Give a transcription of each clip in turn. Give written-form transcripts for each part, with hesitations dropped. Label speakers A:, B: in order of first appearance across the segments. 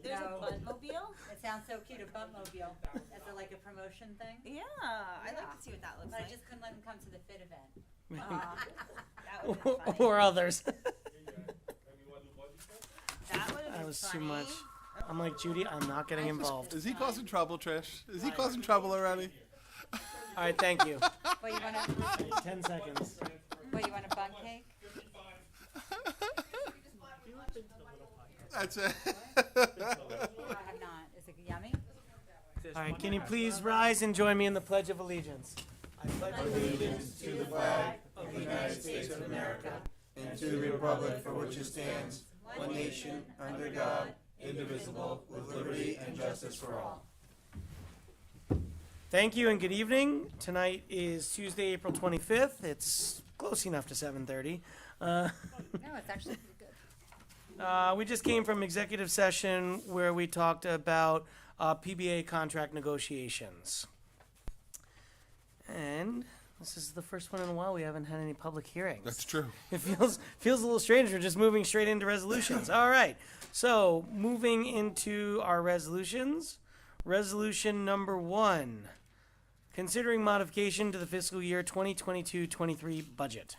A: There's a Buntmobile?
B: It sounds so cute, a Buntmobile. Is it like a promotion thing?
A: Yeah, I'd like to see what that looks
B: But I
A: like.
B: just couldn't let him come to the fit event.
A: That would have been funny.
C: Or others.
A: That would have been
C: That was
A: funny.
C: too much. I'm like, Judy, I'm not getting involved.
D: Is he causing trouble, Trish? Is he causing trouble already?
C: All right, thank you.
B: What, you want a,
C: 10 seconds.
B: what, you want a bun cake?
D: That's it.
B: I have not. Is it yummy?
C: All right, can you please rise and join me in the Pledge of Allegiance? I pledge allegiance
E: to the flag of the United States of America and to the republic for which it stands, one nation, under God, indivisible, with liberty and justice for all.
C: Thank you and good evening. Tonight is Tuesday, April 25th. It's close enough to 7:30.
B: No, it's actually pretty good.
C: We just came from executive session where we talked about PBA contract negotiations. And this is the first one in a while we haven't had any public hearings.
D: That's true.
C: It feels a little strange. We're just moving straight into resolutions. All right. So moving into our resolutions. Resolution number 1. Considering modification to the fiscal year 2022-23 budget.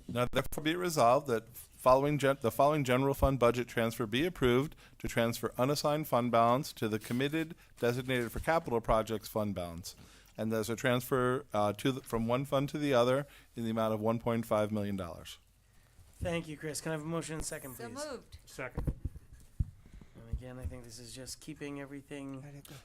D: Now therefore be it resolved that the following general fund budget transfer be approved to transfer unassigned fund balance to the committed designated for capital projects fund balance. And there's a transfer from one fund to the other in the amount of $1.5 million.
C: Thank you, Chris. Can I have a motion and second,
B: So
C: please?
B: moved.
E: Second.
C: And again, I think this is just keeping everything.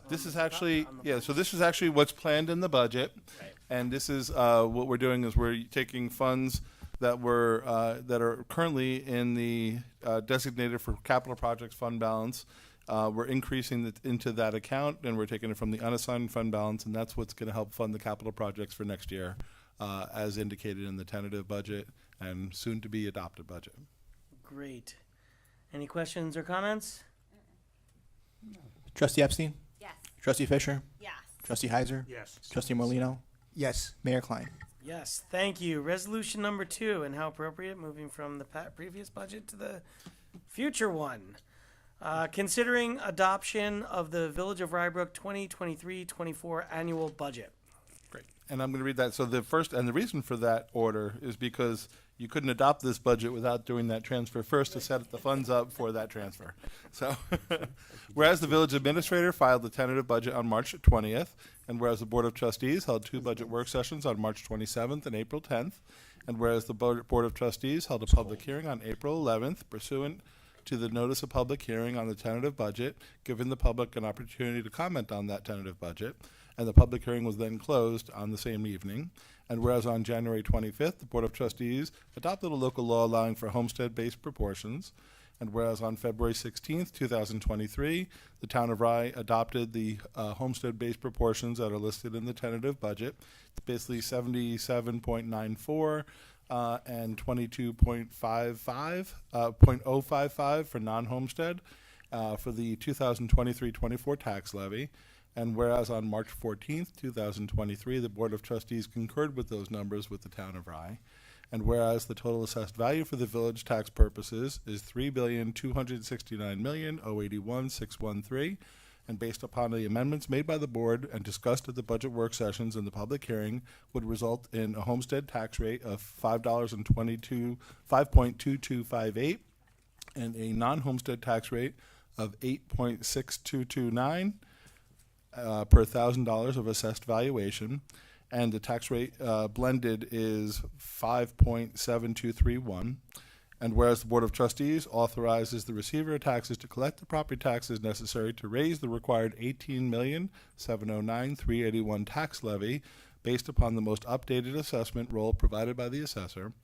D: This is actually, so this is actually what's planned in the budget.
C: Right.
D: And this is, what we're doing is we're taking funds that that are currently in the designated for capital projects fund balance. We're increasing it into that account, and we're taking it from the unassigned fund balance, and that's what's going to help fund the capital projects for next year, as indicated in the tentative budget and soon to be adopted budget.
C: Great. Any questions or comments?
F: Trustee Epstein?
B: Yes.
F: Trustee Fisher?
A: Yes.
F: Trustee Heiser?
E: Yes.
F: Trustee Morlino?
E: Yes.
F: Mayor Klein?
C: Yes, thank you. Resolution number 2, and how appropriate, moving from the previous budget to the future one. Considering adoption of the Village of Rybrook 2023-24 annual budget.
D: Great. And I'm going to read that. So the reason for that order is because you couldn't adopt this budget without doing that transfer first to set the funds up for that transfer. So, whereas the village administrator filed the tentative budget on March 20th, and whereas the Board of Trustees held 2 budget work sessions on March 27th and April 10th, and whereas the Board of Trustees held a public hearing on April 11th pursuant to the notice of public hearing on the tentative budget, giving the public an opportunity to comment on that tentative budget, and the public hearing was then closed on the same evening. And whereas on January 25th, the Board of Trustees adopted a local law allowing for homestead-based proportions, and whereas on February 16th, 2023, the Town of Rye adopted the homestead-based proportions that are listed in the tentative budget, basically 77.94 and 22.055 for non-homestead for the 2023-24 tax levy. And whereas on March 14th, 2023, the Board of Trustees concurred with those numbers with the Town of Rye. And whereas the total assessed value for the village tax purposes is $3,269,081,613, and based upon the amendments made by the board and discussed at the budget work sessions and the public hearing, would result in a homestead tax rate of $5.2258 and a non-homestead tax rate of 8.6229 per $1,000 of assessed valuation, and the tax rate blended is 5.7231. And whereas the Board of Trustees authorizes the receiver of taxes to collect the property taxes necessary to raise the required $18,709,381 tax levy based upon the most updated assessment roll provided by the assessor.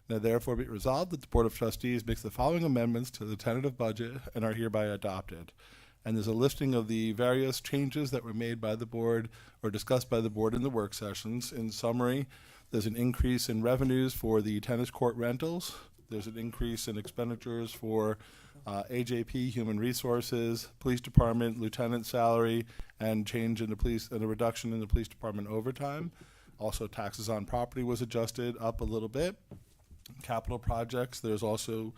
D: Now therefore be it resolved that the Board of Trustees makes the following amendments to the tentative budget and are hereby adopted. And there's a listing of the various changes that were made by the board or discussed by the board in the work sessions. In summary, there's an increase in revenues for the tennis court rentals. There's an increase in expenditures for AJP, Human Resources, Police Department, Lieutenant salary, and change in the police and a reduction in the Police Department overtime. Also, taxes on property was adjusted up a little bit. Capital projects, there's also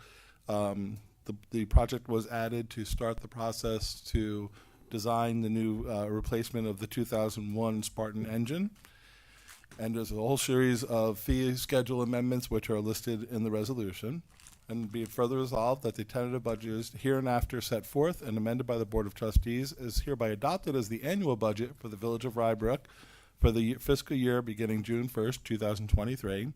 D: The project was added to start the process to design the new replacement of the 2001 Spartan engine. And there's a whole series of fee schedule amendments which are listed in the resolution. And be it further resolved that the tentative budget is hereinafter set forth and amended by the Board of Trustees is hereby adopted as the annual budget for the Village of Rybrook for the fiscal year beginning June 1st, 2023.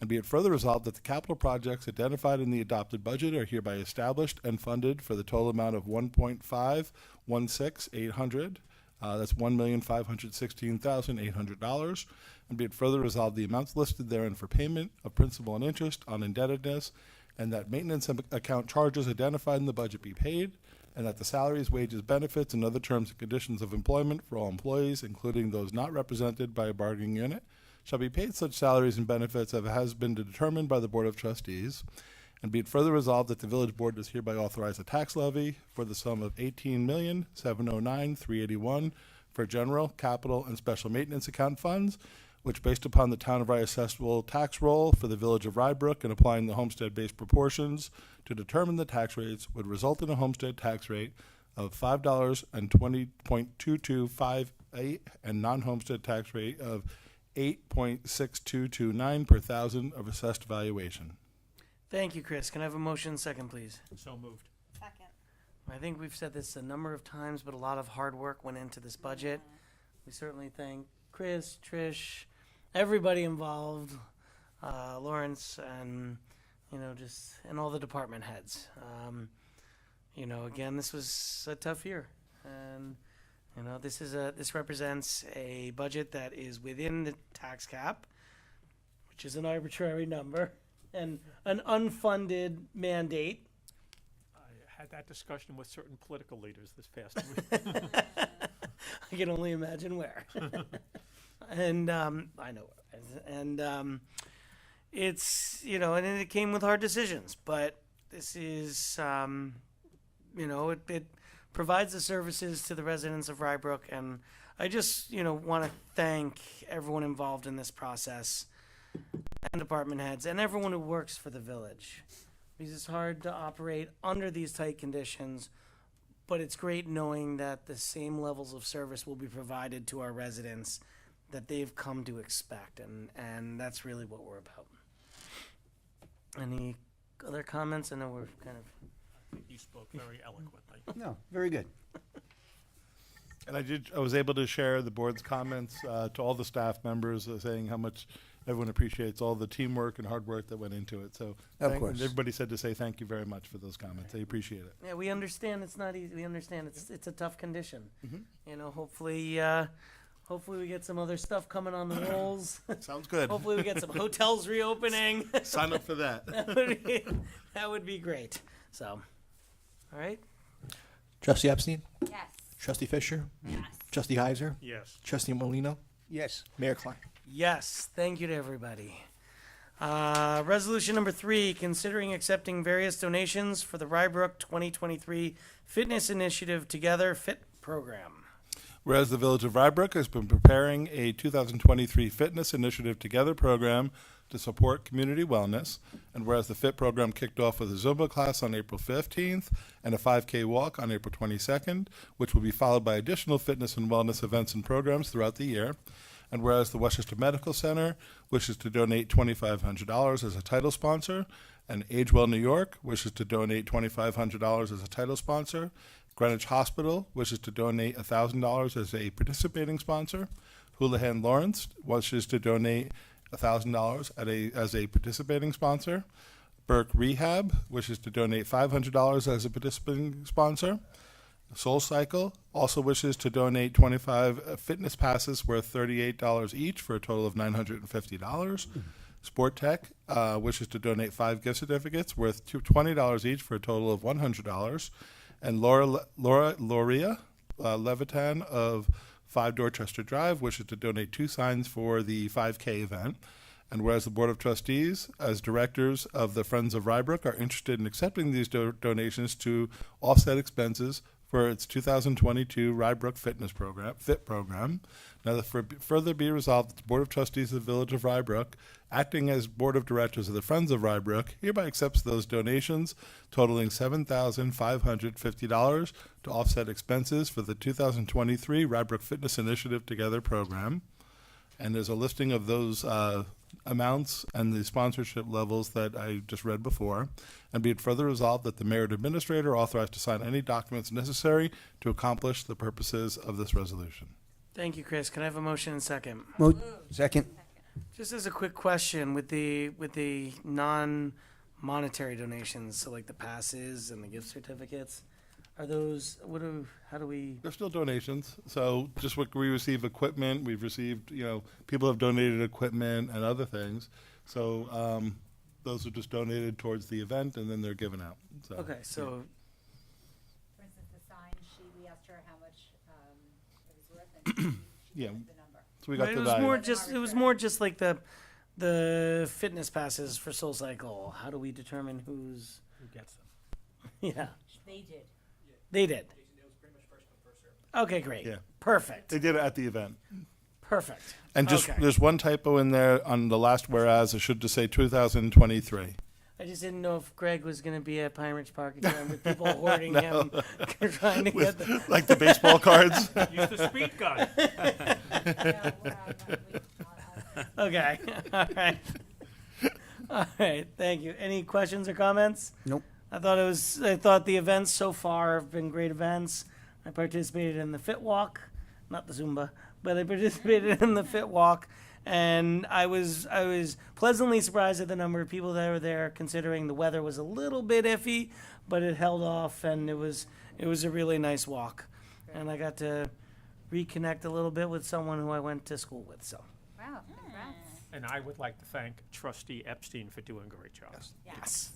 D: And be it further resolved that the capital projects identified in the adopted budget are hereby established and funded for the total amount of $1,516,800. That's $1,516,800. And be it further resolved the amounts listed therein for payment of principal and interest on indebtedness, and that maintenance account charges identified in the budget be paid, and that the salaries, wages, benefits, and other terms and conditions of employment for all employees, including those not represented by a bargaining unit, shall be paid such salaries and benefits as has been determined by the Board of Trustees. And be it further resolved that the village board does hereby authorize a tax levy for the sum of $18,709,381 for general, capital, and special maintenance account funds, which, based upon the town of Rye assessable tax roll for the village of Rybrook and applying the homestead-based proportions to determine the tax rates, would result in a homestead tax rate of $5.20.2258 and non-homestead tax rate of 8.6229 per thousand of assessed valuation.
C: Thank you, Chris. Can I have a motion second, please?
G: So moved.
A: Second.
C: I think we've said this a number of times, but a lot of hard work went into this budget. We certainly thank Chris, Trish, everybody involved, Lawrence, and and all the department heads. Again, this was a tough year, and this represents a budget that is within the tax cap, which is an arbitrary number, and an unfunded mandate.
G: I had that discussion with certain political leaders this past week.
C: I can only imagine where. And I know where. And it's, and it came with hard decisions, but this is, it provides the services to the residents of Rybrook. And I just, want to thank everyone involved in this process, and department heads, and everyone who works for the village. Because it's hard to operate under these tight conditions, but it's great knowing that the same levels of service will be provided to our residents that they've come to expect, and that's really what we're about. Any other comments? I know we're kind of...
G: I think you spoke very eloquently.
E: No, very good.
D: And I was able to share the board's comments to all the staff members, saying how much everyone appreciates all the teamwork and hard work that went into it. So
E: Of course.
D: everybody said to say thank you very much for those comments. They appreciate it.
C: Yeah, we understand it's not easy. We understand it's a tough condition.
D: Mhm.
C: Hopefully we get some other stuff coming on the rolls.
D: Sounds good.
C: Hopefully we get some hotels reopening.
D: Sign up for that.
C: That would be great. So, all right.
F: Trustee Epstein?
A: Yes.
F: Trustee Fisher?
A: Yes.
F: Trustee Heiser?
G: Yes.
F: Trustee Molino?
E: Yes.
F: Mayor Klein?
C: Yes, thank you to everybody. Resolution number 3, considering accepting various donations for the Rybrook 2023 Fitness Initiative Together Fit program.
D: Whereas the Village of Rybrook has been preparing a 2023 Fitness Initiative Together program to support community wellness, and whereas the FIT program kicked off with a Zumba class on April 15th and a 5K walk on April 22nd, which will be followed by additional fitness and wellness events and programs throughout the year. And whereas the Westchester Medical Center wishes to donate $2,500 as a title sponsor, and AgeWell New York wishes to donate $2,500 as a title sponsor, Greenwich Hospital wishes to donate $1,000 as a participating sponsor, Houlihan Lawrence wishes to donate $1,000 as a participating sponsor, Burke Rehab wishes to donate $500 as a participating sponsor, Soul Cycle also wishes to donate 25 fitness passes worth $38 each for a total of $950. Sport Tech wishes to donate 5 gift certificates worth $20 each for a total of $100. And Loria Levitan of 5 Dorchester Drive wishes to donate 2 signs for the 5K event. And whereas the Board of Trustees, as directors of the Friends of Rybrook, are interested in accepting these donations to offset expenses for its 2022 Rybrook FIT program. Now, further be resolved that the Board of Trustees of the Village of Rybrook, acting as Board of Directors of the Friends of Rybrook, hereby accepts those donations totaling $7,550 to offset expenses for the 2023 Rybrook Fitness Initiative Together program. And there's a listing of those amounts and the sponsorship levels that I just read before. And be it further resolved that the mayor and administrator are authorized to sign any documents necessary to accomplish the purposes of this resolution.
C: Thank you, Chris. Can I have a motion and second?
E: Second.
C: Just as a quick question, with the non-monetary donations, so like the passes and the gift certificates, are those how do we?
D: They're still donations. So just what we receive equipment, we've received, people have donated equipment and other things. So those are just donated towards the event and then they're given out. So,
C: Okay, so
B: For instance, the sign sheet, we asked her how much it was worth, and she
D: Yeah.
B: gave us the number.
D: So we got
C: it
D: the
C: was
D: value.
C: more just like the fitness passes for Soul Cycle. How do we determine who's?
G: Who gets them?
C: Yeah,
B: They did.
C: they did. Okay, great.
D: Yeah.
C: Perfect.
D: They did it at the event.
C: Perfect.
D: And just
C: Okay.
D: there's one typo in there on the last whereas. It should just say 2023.
C: I just didn't know if Greg was going to be at Pine Ridge Park again with people hoarding him, trying to get the.
D: Like the baseball cards.
G: Use the speed gun.
C: Okay. All right. All right. Thank you. Any questions or comments?
E: Nope.
C: I thought the events so far have been great events. I participated in the Fit Walk, not the Zumba, but I participated in the Fit Walk, and I was pleasantly surprised at the number of people that were there, considering the weather was a little bit iffy, but it held off, and it was a really nice walk, and I got to reconnect a little bit with someone who I went to school with. So
B: Wow, congrats.
G: And I would like to thank Trustee Epstein for doing a great job.
C: yes.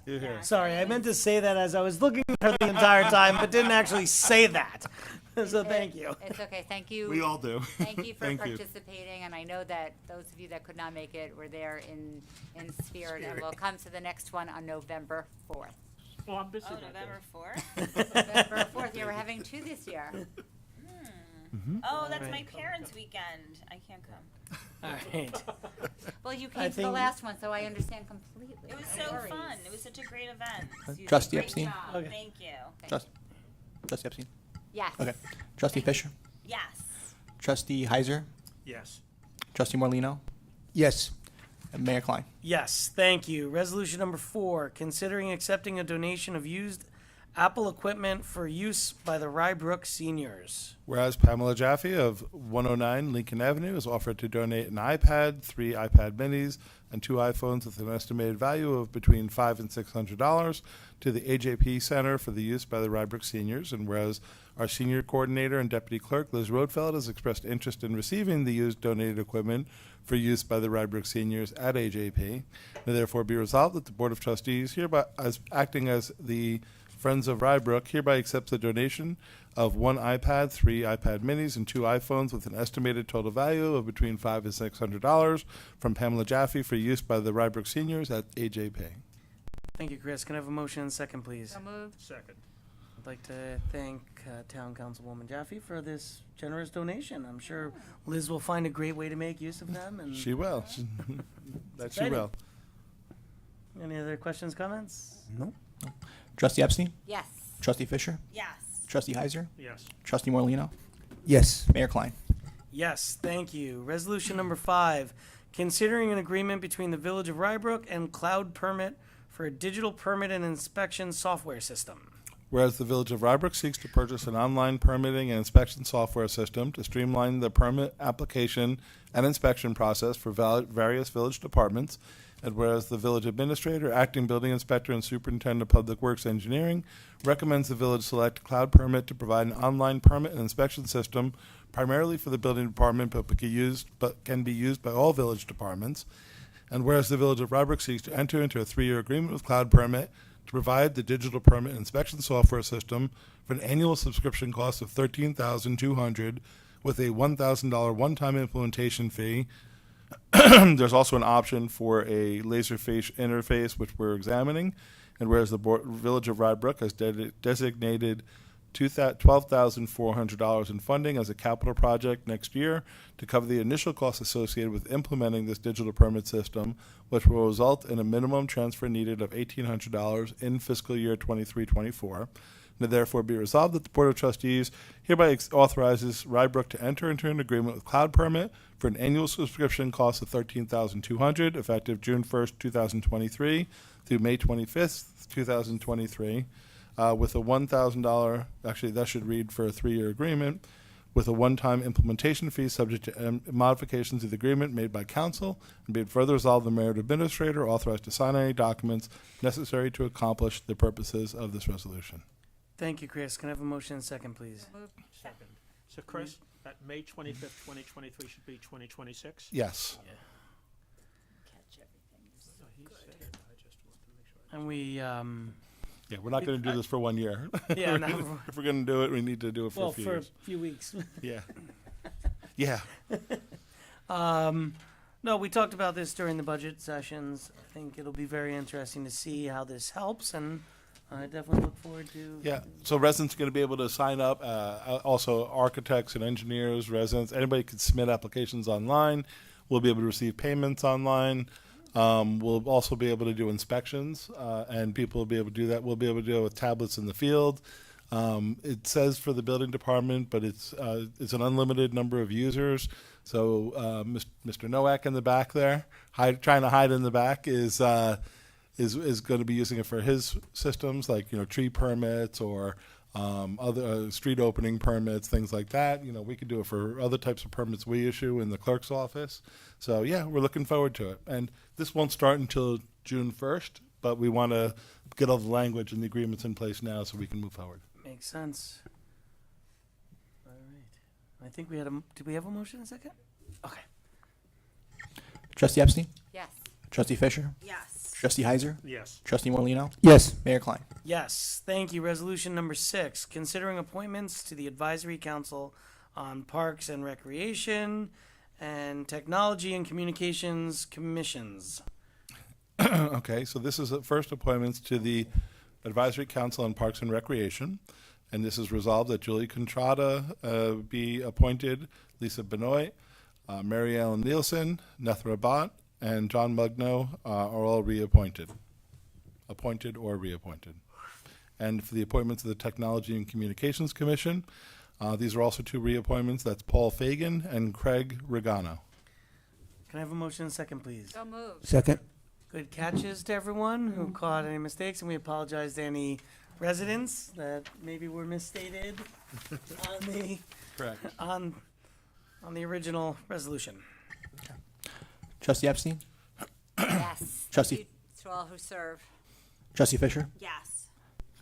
D: You're here.
C: Sorry, I meant to say that as I was looking at her the entire time, but didn't actually say that. So thank you.
B: It's okay, thank you.
D: We all do.
B: Thank you for
D: Thank you.
B: participating, and I know that those of you that could not make it were there in spirit, and we'll come to the next one on November 4th.
G: Well, I'm busy
A: Oh,
G: that day.
A: November 4th?
B: November 4th, yeah, we're having two this year.
A: Oh, that's my
C: Right.
A: parents' weekend. I can't come.
C: All right.
B: Well, you
C: I
B: came to the
C: think-
B: last one, so I understand completely.
A: It was
B: No
A: so
B: worries.
A: fun. It was such a great event.
B: You did a
F: Trustee
B: great
F: Epstein?
B: job.
C: Okay.
A: Thank you.
F: Trustee Epstein?
B: Yes.
F: Okay. Trustee Fisher?
A: Yes.
F: Trustee Heiser?
G: Yes.
F: Trustee Morlino,
E: Yes.
F: and Mayor Klein?
C: Yes, thank you. Resolution number 4, considering accepting a donation of used Apple equipment for use by the Rybrook seniors.
D: Whereas Pamela Jaffe of 109 Lincoln Avenue is offered to donate an iPad, 3 iPad minis, and 2 iPhones with an estimated value of between $500 and $600 to the AJP Center for the use by the Rybrook seniors. And whereas our senior coordinator and deputy clerk, Liz Roadfeld, has expressed interest in receiving the used donated equipment for use by the Rybrook seniors at AJP. Now therefore be resolved that the Board of Trustees, hereby as acting as the Friends of Rybrook, hereby accepts the donation of 1 iPad, 3 iPad minis, and 2 iPhones with an estimated total value of between $500 and $600 from Pamela Jaffe for use by the Rybrook seniors at AJP.
C: Thank you, Chris. Can I have a motion and second, please?
B: So moved.
G: Second.
C: I'd like to thank Town Councilwoman Jaffe for this generous donation. I'm sure Liz will find a great way to make use of them. And
D: She will. That she
C: exciting.
D: will.
C: Any other questions, comments?
E: Nope.
F: Trustee Epstein?
B: Yes.
F: Trustee Fisher?
A: Yes.
F: Trustee Heiser?
G: Yes.
F: Trustee Morlino,
E: Yes.
F: Mayor Klein?
C: Yes, thank you. Resolution number 5, considering an agreement between the Village of Rybrook and Cloud Permit for a digital permit and inspection software system.
D: Whereas the Village of Rybrook seeks to purchase an online permitting and inspection software system to streamline the permit application and inspection process for various village departments, and whereas the village administrator, acting building inspector, and superintendent of public works engineering recommends the village select Cloud Permit to provide an online permit and inspection system primarily for the building department, but can be used by all village departments. And whereas the Village of Rybrook seeks to enter into a 3-year agreement with Cloud Permit to provide the digital permit and inspection software system for an annual subscription cost of $13,200 with a $1,000 one-time implementation fee. There's also an option for a Laserface interface, which we're examining. And whereas the Village of Rybrook has designated $12,400 in funding as a capital project next year to cover the initial costs associated with implementing this digital permit system, which will result in a minimum transfer needed of $1,800 in fiscal year 23-24. Now, therefore, be resolved that the Board of Trustees hereby authorizes Rybrook to enter into an agreement with Cloud Permit for an annual subscription cost of $13,200, effective June 1st, 2023, through May 25th, 2023, with a $1,000. Actually, that should read for a 3-year agreement, with a one-time implementation fee subject to modifications to the agreement made by council, and be it further resolved, the mayor and administrator authorized to sign any documents necessary to accomplish the purposes of this resolution.
C: Thank you, Chris. Can I have a motion and second, please?
G: Second. So Chris, that May 25th, 2023 should be 2026?
D: Yes.
A: Catch everything.
G: No, he said it. I just wanted to make sure.
C: And we,
D: Yeah, we're not going to do this for 1 year.
C: yeah, no,
D: If we're going to do it, we need to do it for
C: well,
D: a few
C: for a
D: years.
C: few weeks.
D: Yeah. Yeah.
C: No, we talked about this during the budget sessions. I think it'll be very interesting to see how this helps, and I definitely look forward to.
D: Yeah, so residents are going to be able to sign up. Also, architects and engineers, residents, anybody can submit applications online. We'll be able to receive payments online. We'll also be able to do inspections, and people will be able to do that. We'll be able to do it with tablets in the field. It says for the building department, but it's an unlimited number of users. So Mr. Nowak in the back there, trying to hide in the back, is going to be using it for his systems, like tree permits or other street opening permits, things like that. We could do it for other types of permits we issue in the clerk's office. So yeah, we're looking forward to it. And this won't start until June 1st, but we want to get all the language and the agreements in place now so we can move forward.
C: Makes sense. All right. I think we had did we have a motion in a second? Okay.
F: Trustee Epstein?
B: Yes.
F: Trustee Fisher?
A: Yes.
F: Trustee Heiser?
G: Yes.
F: Trustee Morlino,
E: Yes.
F: Mayor Klein?
C: Yes, thank you. Resolution number 6, considering appointments to the Advisory Council on Parks and Recreation and Technology and Communications Commissions.
D: Okay, so this is the first appointments to the Advisory Council on Parks and Recreation, and this is resolved that Julie Contrada be appointed, Lisa Benoit, Mary Ellen Nielsen, Nethra Bott, and John Mugno are all appointed or reappointed. And for the appointments of the Technology and Communications Commission, these are also 2 reappointments. That's Paul Fagan and Craig Regano.
C: Can I have a motion and second, please?
B: So moved.
E: Second.
C: Good catches to everyone who caught any mistakes, and we apologize to any residents that maybe were misstated on the
D: Correct.
C: on the original resolution.
F: Trustee Epstein?
B: Yes.
F: Trustee-
B: Thank you to all who serve.
F: Trustee Fisher?
A: Yes.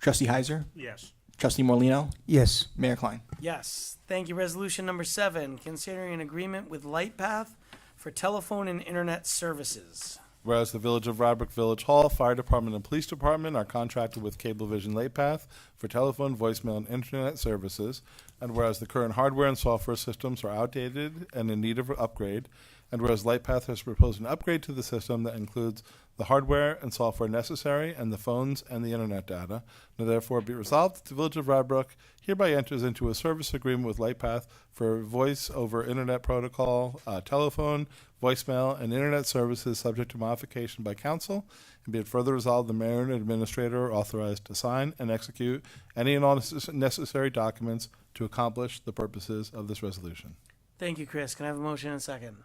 F: Trustee Heiser?
G: Yes.
F: Trustee Morlino,
E: Yes.
F: Mayor Klein?
C: Yes, thank you. Resolution number 7, considering an agreement with LightPath for telephone and internet services.
D: Whereas the Village of Rybrook Village Hall, Fire Department, and Police Department are contracted with Cablevision LightPath for telephone, voicemail, and internet services, and whereas the current hardware and software systems are outdated and in need of upgrade, and whereas LightPath has proposed an upgrade to the system that includes the hardware and software necessary and the phones and the internet data, now therefore be resolved that the Village of Rybrook hereby enters into a service agreement with LightPath for voice over internet protocol, telephone, voicemail, and internet services subject to modification by council, and be it further resolved the mayor and administrator are authorized to sign and execute any and all necessary documents to accomplish the purposes of this resolution.
C: Thank you, Chris. Can I have a motion and a second?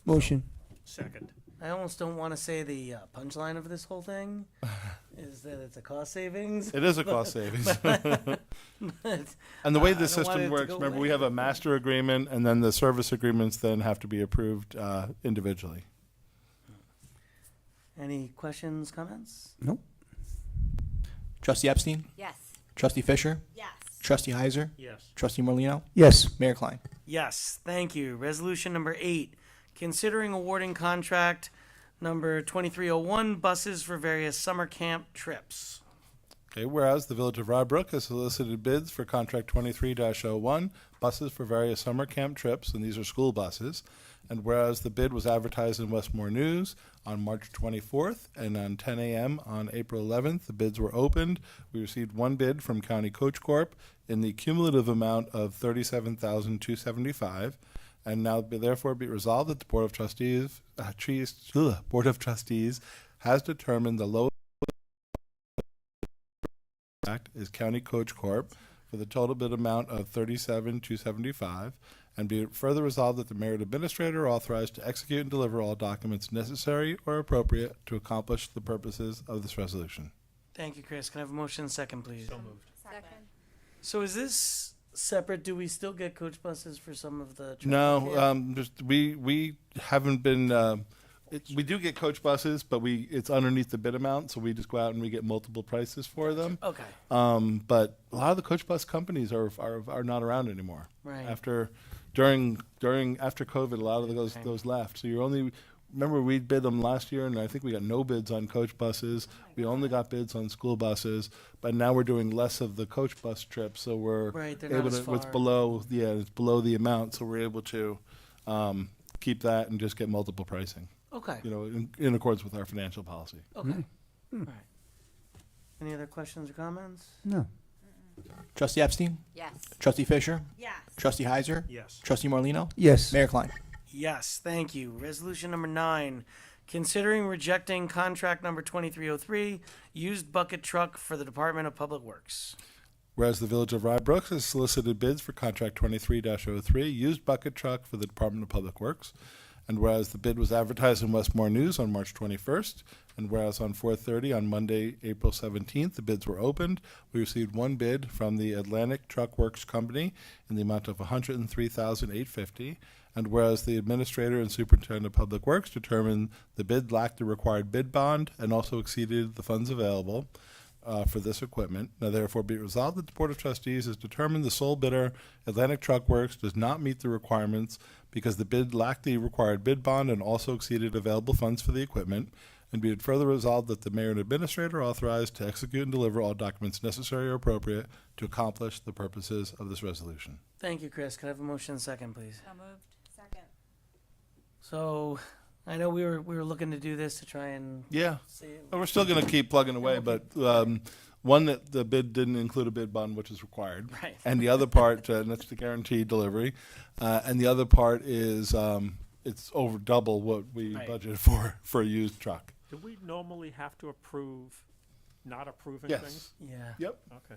E: Motion.
G: Second.
C: I almost don't want to say the punchline of this whole thing is that it's a cost savings.
D: It is a cost savings.
C: But
D: And the way
C: I
D: the
C: don't want it
D: system
C: to
D: works,
C: go
D: remember,
C: away.
D: we have a master agreement, and then the service agreements then have to be approved individually.
C: any questions, comments?
E: Nope.
F: Trustee Epstein?
B: Yes.
F: Trustee Fisher?
A: Yes.
F: Trustee Heiser?
G: Yes.
F: Trustee Morlino,
E: Yes.
F: Mayor Klein?
C: Yes, thank you. Resolution number 8, considering awarding contract number 2301, buses for various summer camp trips.
D: Okay, whereas the Village of Rybrook has solicited bids for contract 23-01, buses for various summer camp trips, and these are school buses. And whereas the bid was advertised in Westmore News on March 24th and on 10 a.m. on April 11th, the bids were opened. We received one bid from County Coach Corp in the cumulative amount of $37,275. And now therefore be resolved that the Board of Trustees has determined the lowest act is County Coach Corp for the total bid amount of $37,275. And be it further resolved that the mayor and administrator are authorized to execute and deliver all documents necessary or appropriate to accomplish the purposes of this resolution.
C: Thank you, Chris. Can I have a motion second, please?
G: So moved.
B: Second.
C: So is this separate? Do we still get coach buses for some of the?
D: No, we haven't been. We do get coach buses, but it's underneath the bid amount, so we just go out and we get multiple prices for them.
C: Okay.
D: But a lot of the coach bus companies are not around anymore.
C: Right.
D: After COVID, a lot of those left. So remember we bid them last year, and I think we got no bids on coach buses. We only got bids on school buses, but now we're doing less of the coach bus trips, so we're
C: Right, they're not
D: able
C: as
D: to. It's
C: far.
D: it's below the amount, so we're able to keep that and just get multiple pricing.
C: Okay.
D: In accordance with our financial policy.
C: Okay. All right. Any other questions or comments?
F: No. Trustee Epstein?
B: Yes.
F: Trustee Fisher?
A: Yes.
F: Trustee Heiser?
G: Yes.
F: Trustee Morlino,
E: Yes.
F: Mayor Klein?
C: Yes, thank you. Resolution number 9, considering rejecting contract number 2303, used bucket truck for the Department of Public Works.
D: Whereas the Village of Rybrook has solicited bids for contract 23-03, used bucket truck for the Department of Public Works. And whereas the bid was advertised in Westmore News on March 21st, and whereas on 4:30 on Monday, April 17th, the bids were opened, we received one bid from the Atlantic Truck Works Company in the amount of $103,850. And whereas the Administrator and Superintendent of Public Works determined the bid lacked the required bid bond and also exceeded the funds available for this equipment. Now therefore be it resolved that the Board of Trustees has determined the sole bidder, Atlantic Truck Works, does not meet the requirements because the bid lacked the required bid bond and also exceeded available funds for the equipment. And be it further resolved that the mayor and administrator are authorized to execute and deliver all documents necessary or appropriate to accomplish the purposes of this resolution.
C: Thank you, Chris. Can I have a motion second, please?
B: So moved. Second.
C: So I know we were looking to do this to try and
D: Yeah.
C: see it.
D: Well, we're still going to keep plugging away, but one that the bid didn't include a bid bond, which is required.
C: Right.
D: And the other part, and that's the guaranteed delivery. And the other part is it's over double what we
C: Right.
D: budgeted for a used truck.
G: Do we normally have to approve not approving
D: Yes.
G: things?
C: Yeah.
D: Yep.
G: Okay.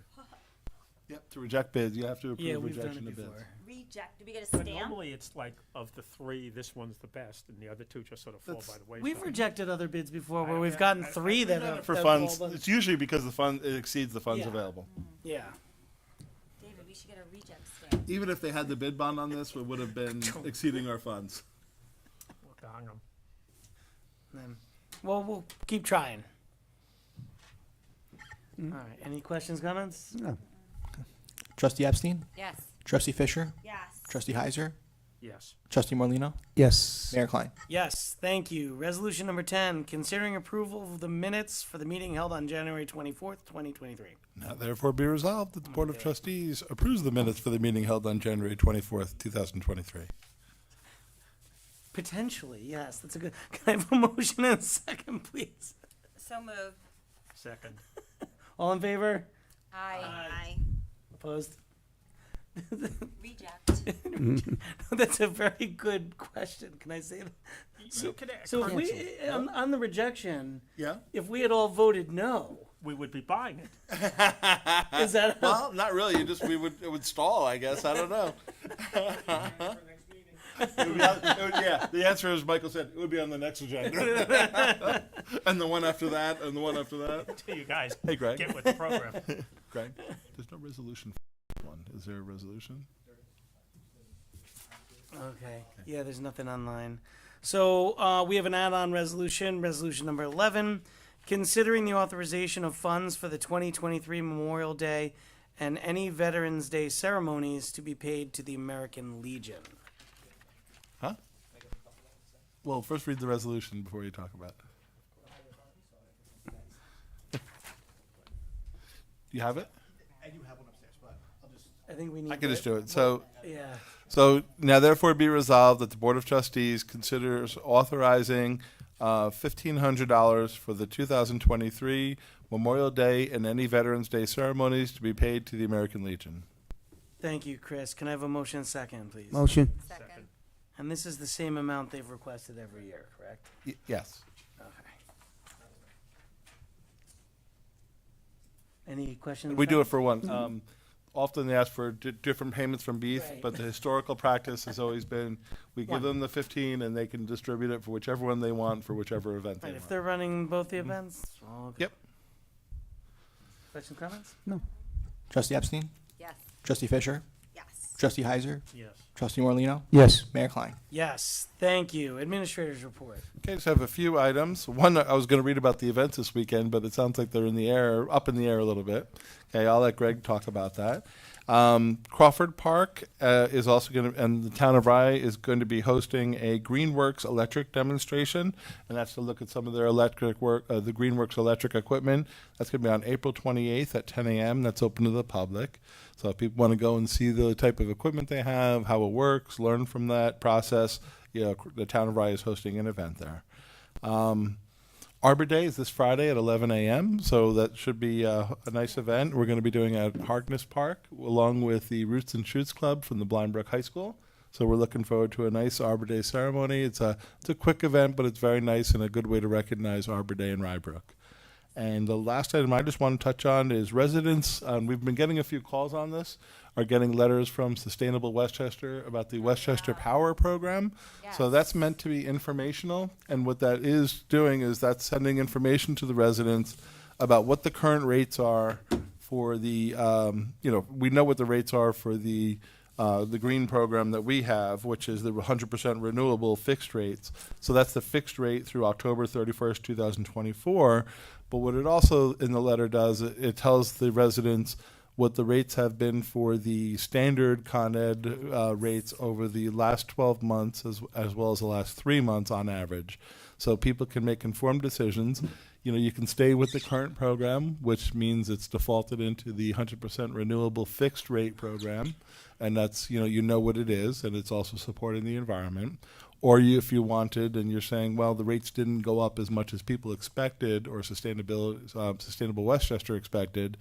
D: Yep. To reject bids, you have to approve
C: Yeah, we've done
D: rejection
C: it
D: of bids.
C: before.
A: Reject. Do we get a
G: But
A: stamp?
G: normally it's like of the three, this one's the best, and the other two just sort of fall
D: That's-
G: by the wayside.
C: We've rejected other bids before where
G: I-
C: we've
G: I-
C: gotten
G: I-
C: 3
G: I've
C: that
G: done
C: have
G: it
D: For
C: that
D: funds,
C: fall, but-
D: it's usually because it exceeds the funds
C: Yeah.
D: available.
C: Yeah.
A: David, we should get a reject stamp.
D: Even if they had the bid bond on this, we would have been exceeding our funds.
G: We'll hang 'em.
C: Then, well, we'll keep trying. All right. Any questions, comments?
F: No. Trustee Epstein?
B: Yes.
F: Trustee Fisher?
A: Yes.
F: Trustee Heiser?
G: Yes.
F: Trustee Morlino,
E: Yes.
F: Mayor Klein?
C: Yes, thank you. Resolution number 10, considering approval of the minutes for the meeting held on January 24th, 2023.
D: Now therefore be resolved that the Board of Trustees approves the minutes for the meeting held on January 24th, 2023.
C: Potentially, yes. That's a good. Can I have a motion and a second, please?
A: So moved.
G: Second.
C: All in favor?
B: Aye.
A: Aye.
C: Opposed?
A: Reject.
C: That's a very good question. Can I say that?
G: You could
C: So if we, on the rejection,
D: Yeah?
C: if we had all voted no,
G: we would be buying it.
C: is that how?
D: Well, not really. It would stall, I guess. I don't know. The answer is Michael said it would be on the next agenda, and the one after that, and the one after that.
G: You guys,
D: Hey, Greg.
G: get with the program.
D: Greg, there's no resolution for this one. Is there a resolution?
C: Okay. Yeah, there's nothing online. So we have an add-on resolution, resolution number 11, considering the authorization of funds for the 2023 Memorial Day and any Veterans Day ceremonies to be paid to the American Legion.
D: Huh? Well, first read the resolution before you talk about it. You have it?
F: I do have one upstairs, but
C: I think we need.
D: I can just do it. So.
C: Yeah.
D: So now therefore be resolved that the Board of Trustees considers authorizing $1,500 for the 2023 Memorial Day and any Veterans Day ceremonies to be paid to the American Legion.
C: Thank you, Chris. Can I have a motion second, please?
E: Motion.
B: Second.
C: And this is the same amount they've requested every year, correct?
D: Yes.
C: Okay. Any questions?
D: We do it for one. Often they ask for different payments from Beef,
C: Right.
D: but the historical practice has always been we give them the 15 and they can distribute it for whichever one they want for whichever event they
C: Right, if
D: want.
C: they're running both the events, all good.
D: Yep.
C: Questions, comments?
F: Trustee Epstein?
B: Yes.
F: Trustee Fisher?
A: Yes.
F: Trustee Heiser?
G: Yes.
F: Trustee Morlino,
E: Yes.
F: Mayor Klein?
C: Yes, thank you. Administrator's report.
D: Okay, just have a few items. One, I was going to read about the events this weekend, but it sounds like they're up in the air a little bit. Okay, I'll let Greg talk about that. Crawford Park is also going to, and the town of Rye is going to be hosting a Greenworks electric demonstration, and that's to look at some of their electric work, the Greenworks electric equipment. That's going to be on April 28th at 10 a.m. That's open to the public. So if people want to go and see the type of equipment they have, how it works, learn from that process, the town of Rye is hosting an event there. Arbor Day is this Friday at 11 a.m., so that should be a nice event. We're going to be doing it at Harkness Park along with the Roots and Shoots Club from the Blind Brook High School. So we're looking forward to a nice Arbor Day ceremony. It's a quick event, but it's very nice and a good way to recognize Arbor Day in Rybrook. And the last item I just want to touch on is residents. We've been getting a few calls on this, are getting letters from Sustainable Westchester about the Westchester Power Program. So
B: Yes.
D: that's meant to be informational. And what that is doing is that's sending information to the residents about what the current rates are for the, we know what the rates are for the green program that we have, which is the 100% renewable fixed rates. So that's the fixed rate through October 31st, 2024. But what it also in the letter does, it tells the residents what the rates have been for the standard Con Ed rates over the last 12 months as well as the last 3 months on average. So people can make informed decisions. You can stay with the current program, which means it's defaulted into the 100% renewable fixed rate program. And that's, you know what it is, and it's also supporting the environment. Or if you wanted, and you're saying, well, the rates didn't go up as much as people expected or Sustainable Westchester expected,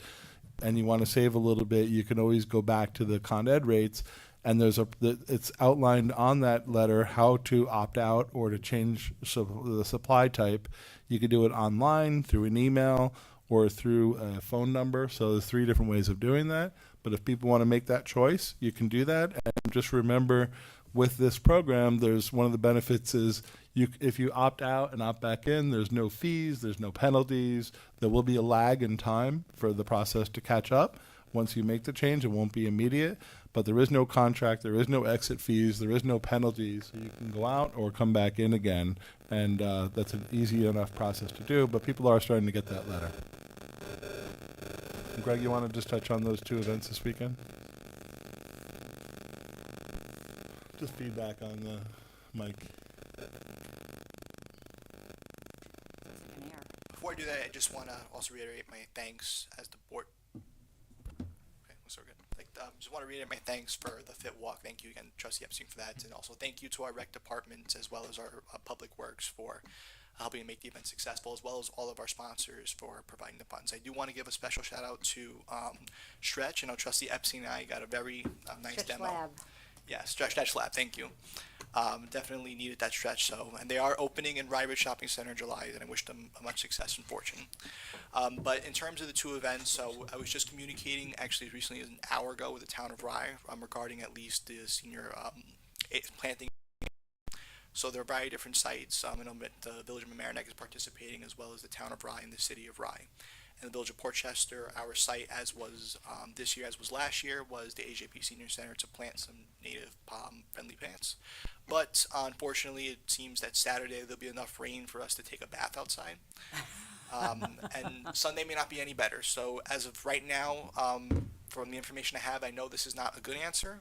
D: and you want to save a little bit, you can always go back to the Con Ed rates, and it's outlined on that letter how to opt out or to change the supply type. You could do it online, through an email, or through a phone number. So there's 3 different ways of doing that. But if people want to make that choice, you can do that. And just remember, with this program, there's one of the benefits is if you opt out and opt back in, there's no fees, there's no penalties. There will be a lag in time for the process to catch up. Once you make the change, it won't be immediate, but there is no contract, there is no exit fees, there is no penalties. So you can go out or come back in again, and that's an easy enough process to do, but people are starting to get that letter. And Greg, you want to just touch on those 2 events this weekend? Just feedback on the mic.
H: Before I do that, I just want to also reiterate my thanks as the board. Okay, so we're good. Just want to reiterate my thanks for the Fit Walk. Thank you again, Trustee Epstein, for that, and also thank you to our rec department as well as our public works for helping make the event successful, as well as all of our sponsors for providing the funds. I do want to give a special shout out to Stretch. I know Trustee Epstein and I got a very nice
B: Stretch
H: demo.
B: Lab.
H: Yeah, Stretch Lab. Thank you. Definitely needed that stretch. So, and they are opening in Rybridge Shopping Center in July, and I wish them much success and fortune. But in terms of the 2 events, so I was just communicating actually recently an hour ago with the town of Rye regarding at least the senior planting. So there are a variety of different sites. I know that the Village of Mamaroneck is participating, as well as the town of Rye and the city of Rye. In the Village of Portchester, our site, as was this year, as was last year, was the AJP Senior Center to plant some native palm-friendly plants. But unfortunately, it seems that Saturday there'll be enough rain for us to take a bath outside. And Sunday may not be any better. So as of right now, from the information I have, I know this is not a good answer,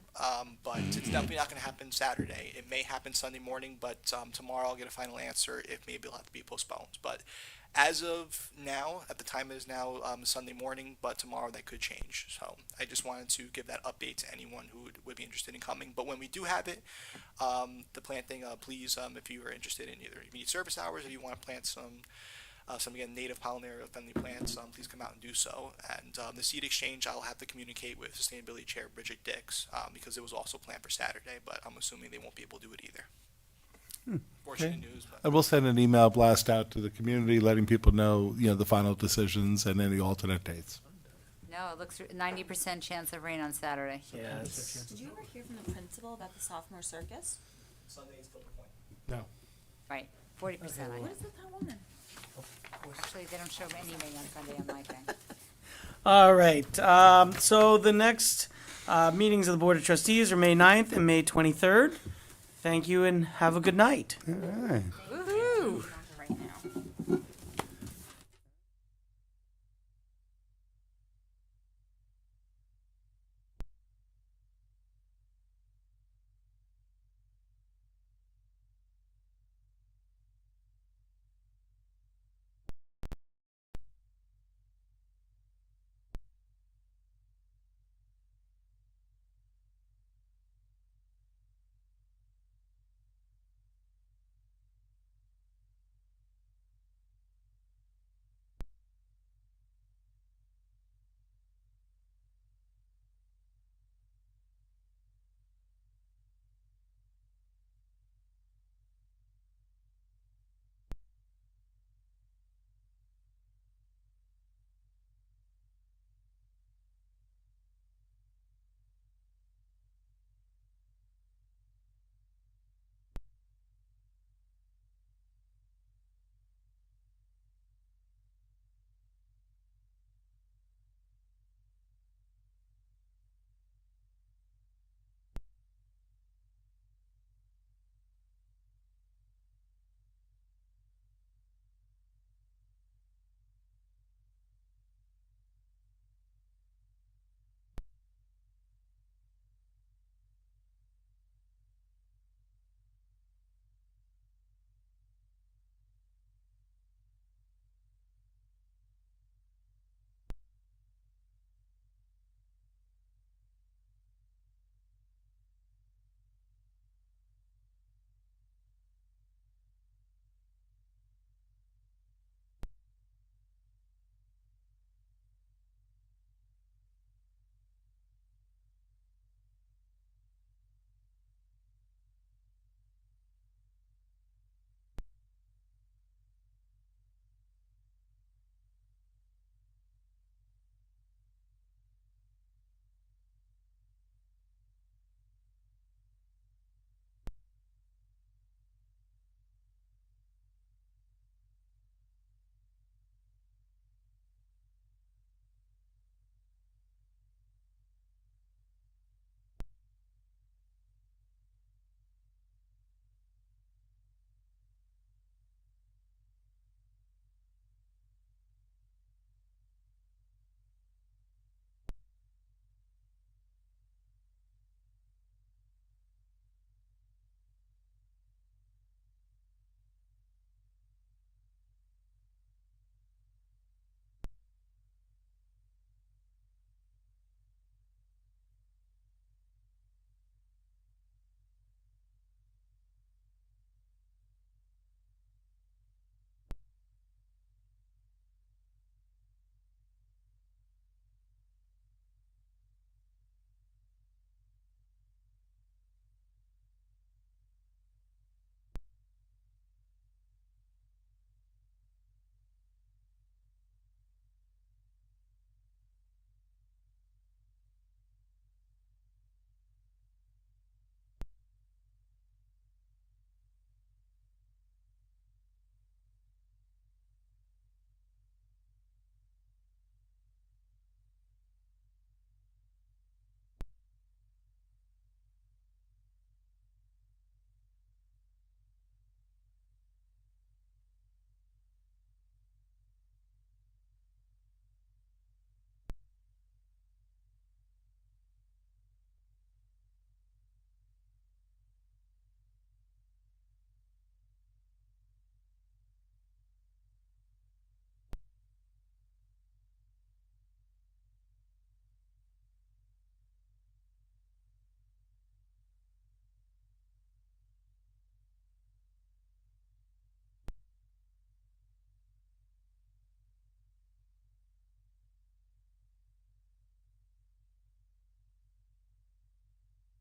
H: but it's definitely not going to happen Saturday. It may happen Sunday morning, but tomorrow I'll get a final answer if maybe it'll have to be postponed. But as of now, at the time it is now Sunday morning, but tomorrow that could change. So I just wanted to give that update to anyone who would be interested in coming. But when we do have it, the planting, please, if you are interested in either immediate service hours, if you want to plant some again native pollinator friendly plants, please come out and do so. And the seed exchange, I'll have to communicate with Sustainability Chair Bridget Dix because it was also planned for Saturday, but I'm assuming they won't be able to do it either. Fortunate news. But
D: I will send an email blast out to the community, letting people know, the final decisions and any alternate dates.
B: No, it looks 90% chance of rain on Saturday.
C: Yes.
A: Did you ever hear from the principal about the sophomore circus?
H: Sunday is still the point.
D: No.
B: Right, 40%.
A: What is with that woman?
B: Actually, they don't show any rain on Sunday on my thing.
C: All right. So the next meetings of the Board of Trustees are May 9th and May 23rd. Thank you and have a good night.
E: All right.